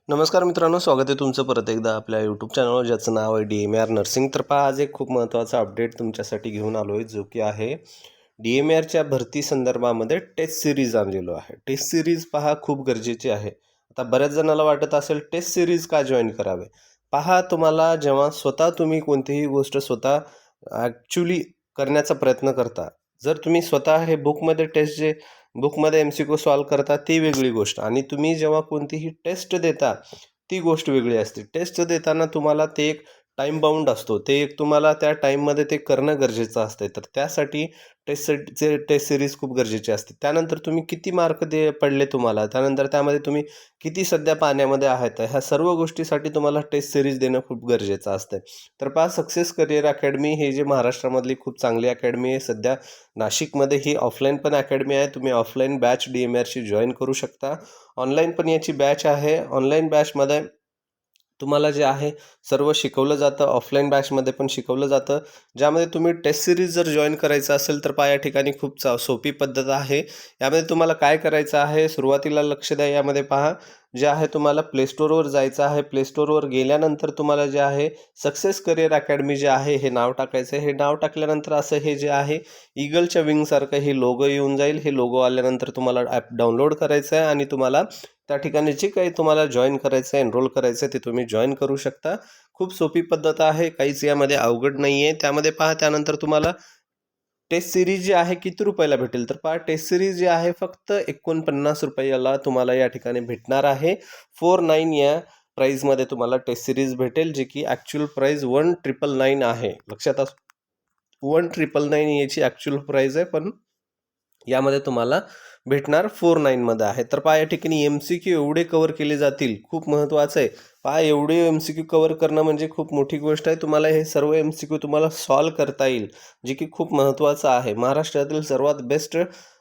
नमस्कार मित्रांनो, स्वागत आहे तुमचं परत एकदा आपल्या यूट्यूब चॅनलवर ज्याचं नाव आहे DMAR नर्सिंग. तर पहा, आज एक खूप महत्त्वाचा अपडेट तुमच्यासाठी घेऊन आलो आहे, जो की आहे DMARच्या भरती संदर्भामध्ये टेस्ट सिरीज आणलेलो आहे. टेस्ट सिरीज पहा खूप गरजेची आहे. आता बऱ्याच जणाला वाटत असेल टेस्ट सिरीज का जॉईन करावे. पहा, तुम्हाला जेव्हा स्वतः तुम्ही कोणतीही गोष्ट स्वतः ॲक्च्युली करण्याचा प्रयत्न करता, जर तुम्ही स्वतः हे बुकमध्ये MCQ सॉल्व करता ती वेगळी गोष्ट, आणि तुम्ही जेव्हा कोणतीही टेस्ट देता ती गोष्ट वेगळी असते. टेस्ट देताना तुम्हाला ते एक टाईम बाउंड असतो, ते एक तुम्हाला त्या टाईममध्ये ते करणं गरजेचं असते. तर त्यासाठी टेस्ट सिरीज खूप गरजेची असते. त्यानंतर तुम्ही किती मार्क पडले तुम्हाला, त्यानंतर त्यामध्ये तुम्ही किती सध्या पाण्यामध्ये आहेत, ह्या सर्व गोष्टीसाठी तुम्हाला टेस्ट सिरीज देणं खूप गरजेचं असतं. तर पहा, सक्सेस करिअर अकॅडमी हे जे महाराष्ट्रामधली खूप चांगली अकॅडमी आहे, सध्या नाशिकमध्ये ही ऑफलाईन पण अकॅडमी आहे. तुम्ही ऑफलाईन बॅच DMARची जॉईन करू शकता. ऑनलाईन पण याची बॅच आहे. ऑनलाईन बॅचमध्ये तुम्हाला जे आहे सर्व शिकवलं जातं, ऑफलाईन बॅचमध्ये पण शिकवलं जातं. ज्यामध्ये तुम्ही टेस्ट सिरीज जर जॉईन करायचं असेल तर पहा, या ठिकाणी खूप सोपी पद्धत आहे. यामध्ये तुम्हाला काय करायचं आहे, सुरुवातीला लक्ष द्या. यामध्ये पहा, जे आहे तुम्हाला प्लेस्टोरवर जायचं आहे. प्लेस्टोरवर गेल्यानंतर तुम्हाला जे आहे सक्सेस करिअर अकॅडमी जे आहे हे नाव टाकायचं आहे. हे नाव टाकल्यानंतर असं हे जे आहे ईगलच्या विंगसारखं हे लोगो येऊन जाईल. हे लोगो आल्यानंतर तुम्हाला ॲप डाउनलोड करायचं आहे आणि तुम्हाला त्या ठिकाणी जे काही तुम्हाला जॉईन करायचं आहे, एनरोल करायचं आहे, ते तुम्ही जॉईन करू शकता. खूप सोपी पद्धत आहे, काहीच यामध्ये अवघड नाही आहे. त्यामध्ये पहा, त्यानंतर तुम्हाला टेस्ट सिरीज जी आहे किती रुपयाला भेटेल, तर पहा, टेस्ट सिरीज जी आहे फक्त 49 रुपयाला तुम्हाला या ठिकाणी भेटणार आहे. 49 या प्राईजमध्ये तुम्हाला टेस्ट सिरीज भेटेल, जे की ॲक्च्युअल प्राईज 1999 आहे. लक्षात 1999 याची ॲक्च्युअल प्राईज आहे, पण यामध्ये तुम्हाला भेटणार 49मध्ये आहे. तर पहा, या ठिकाणी MCQ एवढे कव्हर केले जातील, खूप महत्त्वाचं आहे. पहा, एवढे MCQ कव्हर करणं म्हणजे खूप मोठी गोष्ट आहे. तुम्हाला हे सर्व MCQ तुम्हाला सॉल्व करता येईल, जे की खूप महत्त्वाचं आहे. महाराष्ट्रातील सर्वात बेस्ट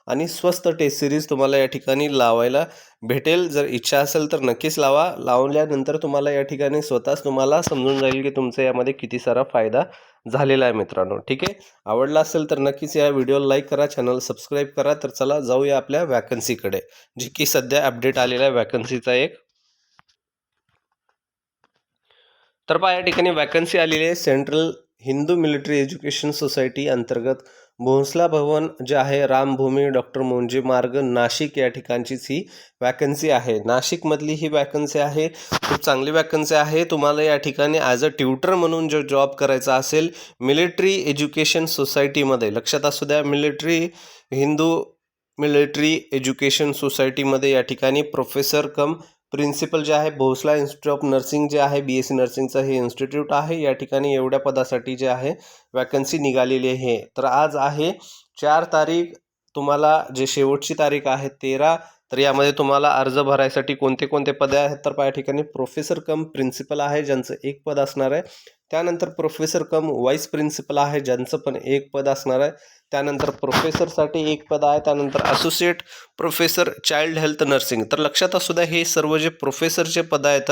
आणि स्वस्त टेस्ट सिरीज तुम्हाला या ठिकाणी लावायला भेटेल. जर इच्छा असेल तर नक्कीच लावा. लावल्यानंतर तुम्हाला या ठिकाणी स्वतःच तुम्हाला समजून जाईल की तुमचा यामध्ये किती सारा फायदा झालेला आहे मित्रांनो. ठीक आहे, आवडला असेल तर नक्कीच या व्हिडिओला लाईक करा, चॅनल सबस्क्राईब करा. तर चला जाऊया आपल्या वॅकन्सीकडे, जी की सध्या अपडेट आलेला आहे वॅकन्सीचा एक. तर पहा, या ठिकाणी वॅकन्सी आलेली आहे central Hindu military education society अंतर्गत भोसला भवन जे आहे, रामभूमी डॉक्टर मोंजे मार्ग नाशिक, या ठिकाणचीच ही वॅकन्सी आहे. नाशिकमधली ही वॅकन्सी आहे. खूप चांगली वॅकन्सी आहे. तुम्हाला या ठिकाणी ॲज अ ट्युटर म्हणून जो जॉब करायचा असेल मिलिटरी एज्युकेशन सोसायटीमध्ये, लक्षात असू द्या, हिंदू मिलिटरी एज्युकेशन सोसायटीमध्ये या ठिकाणी प्रोफेसर कम प्रिन्सिपल जे आहे, भोसला इन्स्टिट्यूट ऑफ नर्सिंग जे आहे, BSc नर्सिंगचं हे इन्स्टिट्यूट आहे. या ठिकाणी एवढ्या पदासाठी जे आहे वॅकन्सी निघालेली आहे. तर आज आहे 4 तारीख, तुम्हाला जे शेवटची तारीख आहे 13. तर यामध्ये तुम्हाला अर्ज भरायसाठी कोणते कोणते पदे आहेत, तर या ठिकाणी प्रोफेसर कम प्रिन्सिपल आहे, ज्यांचं एक पद असणार आहे. त्यानंतर प्रोफेसर कम व्हाईस प्रिन्सिपल आहे, ज्यांचं पण एक पद असणार आहे. त्यानंतर प्रोफेसरसाठी एक पद आहे. त्यानंतर associate professor child health nursing. तर लक्षात असू द्या, हे सर्व जे प्रोफेसरचे पद आहेत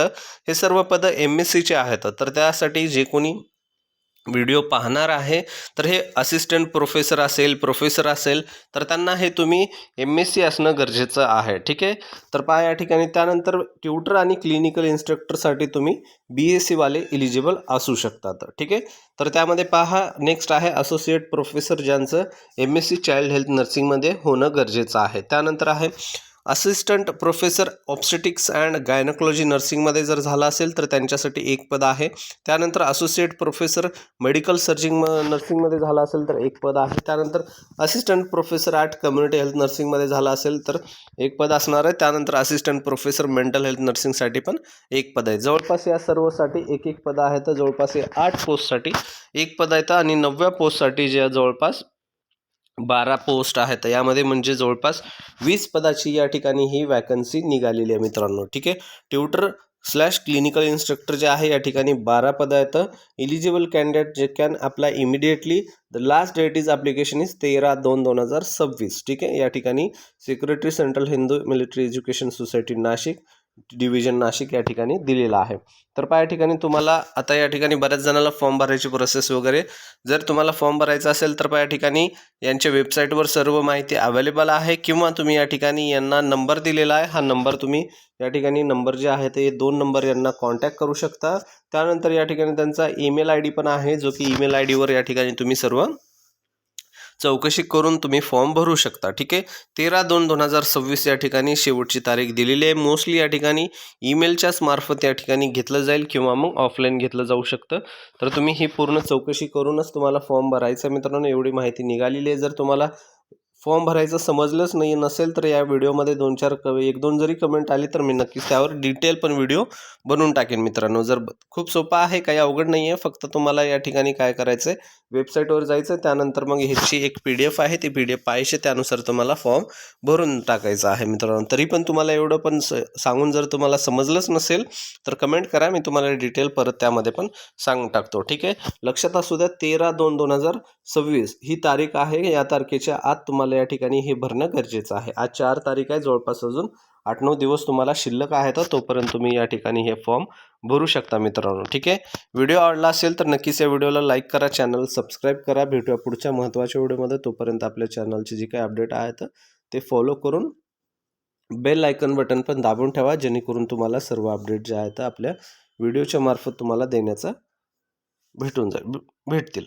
हे सर्व पदं MSCचे आहेत. तर त्यासाठी जे कोणी व्हिडिओ पाहणार आहे, तर हे असिस्टंट प्रोफेसर असेल, प्रोफेसर असेल, तर त्यांना हे तुम्ही MSc असणं गरजेचं आहे. ठीक आहे, तर पहा या ठिकाणी. त्यानंतर ट्युटर आणि क्लिनिकल इन्स्ट्रक्टरसाठी तुम्ही BSc वाले इलिजिबल असू शकतात. ठीक आहे, तर त्यामध्ये पहा नेक्स्ट आहे असोसिएट प्रोफेसर, ज्यांचं MSc चाइल्ड हेल्थ नर्सिंगमध्ये होणं गरजेचं आहे. त्यानंतर आहे assistant professor obstetrics and gynaecology नर्सिंगमध्ये जर झाला असेल तर त्यांच्यासाठी एक पद आहे. त्यानंतर असोसिएट प्रोफेसर मेडिकल सर्जिंग नर्सिंगमध्ये झाला असेल तर एक पद आहे. त्यानंतर assistant professor at community health नर्सिंगमध्ये झाला असेल तर एक पद असणार आहे. त्यानंतर असिस्टंट प्रोफेसर मेंटल हेल्थ नर्सिंगसाठी पण एक पद आहे. जवळपास या सर्वसाठी एक एक पद आहेत. जवळपास या 8 पोस्टसाठी एक पद आहेत आणि 9व्या पोस्टसाठी जे जवळपास 12 पोस्ट आहेत. यामध्ये म्हणजे जवळपास 20 पदाची या ठिकाणी ही वॅकन्सी निघालेली आहे मित्रांनो. ठीक आहे, ट्युटर / क्लिनिकल इन्स्ट्रक्टर जे आहे, या ठिकाणी 12 पदं आहेत. इलिजिबल कॅन्डिडेट जे can apply immediately. The last date is application is 13/2/2026. ठीक आहे, या ठिकाणी secretary central Hindu military education society Nashik, division Nashik या ठिकाणी दिलेला आहे. तर पहा या ठिकाणी तुम्हाला आता या ठिकाणी बऱ्याच जणांना फॉर्म भरायची प्रोसेस वगैरे, जर तुम्हाला फॉर्म भरायचा असेल तर पहा या ठिकाणी यांच्या वेबसाईटवर सर्व माहिती अवेलेबल आहे, किंवा तुम्ही या ठिकाणी यांना नंबर दिलेला आहे, हा नंबर तुम्ही या ठिकाणी नंबर जे आहे ते 2 नंबर यांना कॉन्टॅक्ट करू शकता. त्यानंतर या ठिकाणी त्यांचा ईमेल आय डी पण आहे, जो की ईमेल आय डीवर या ठिकाणी तुम्ही सर्व चौकशी करून तुम्ही फॉर्म भरू शकता. ठीक आहे, 13/2/2026 या ठिकाणी शेवटची तारीख दिलेली आहे. मोस्टली या ठिकाणी ईमेलच्याच मार्फत या ठिकाणी घेतलं जाईल, किंवा मग ऑफलाईन घेतलं जाऊ शकतं. तर तुम्ही ही पूर्ण चौकशी करूनच तुम्हाला फॉर्म भरायचा. मित्रांनो, एवढी माहिती निघालेली आहे. जर तुम्हाला फॉर्म भरायचं समजलंच नाही नसेल तर या व्हिडिओमध्ये 1-2 जरी कमेंट आली तर मी नक्कीच त्यावर डिटेल पण व्हिडिओ बनवून टाकेन. मित्रांनो, खूप सोपा आहे, काही अवघड नाही आहे. फक्त तुम्हाला या ठिकाणी काय करायचं आहे, वेबसाईटवर जायचं, त्यानंतर मग ह्याची एक PDF आहे, ती PDF पाहायची, त्यानुसार तुम्हाला फॉर्म भरून टाकायचा आहे. मित्रांनो, तरी पण तुम्हाला एवढं पण सांगून जर तुम्हाला समजलंच नसेल तर कमेंट करा, मी तुम्हाला डिटेल परत त्यामध्ये पण सांगून टाकतो. ठीक आहे, लक्षात असू द्या, 13/2/2026 ही तारीख आहे. या तारखेच्या आत तुम्हाला या ठिकाणी हे भरणं गरजेचं आहे. आज 4 तारीख आहे, जवळपास अजून 8-9 दिवस तुम्हाला शिल्लक आहेत, तोपर्यंत तुम्ही या ठिकाणी हे फॉर्म भरू शकता. मित्रांनो, ठीक आहे, व्हिडिओ आवडला असेल तर नक्कीच या व्हिडिओला लाईक करा, चॅनल सबस्क्राईब करा. भेटूया पुढच्या महत्त्वाच्या व्हिडिओमध्ये. तोपर्यंत आपल्या चॅनलचे जे काही अपडेट आहेत ते फॉलो करून बेल आयकन बटन पण दाबून ठेवा, जेणेकरून तुम्हाला सर्व अपडेट जे आहेत आपल्या व्हिडिओच्या मार्फत तुम्हाला देण्याचा भेटतील.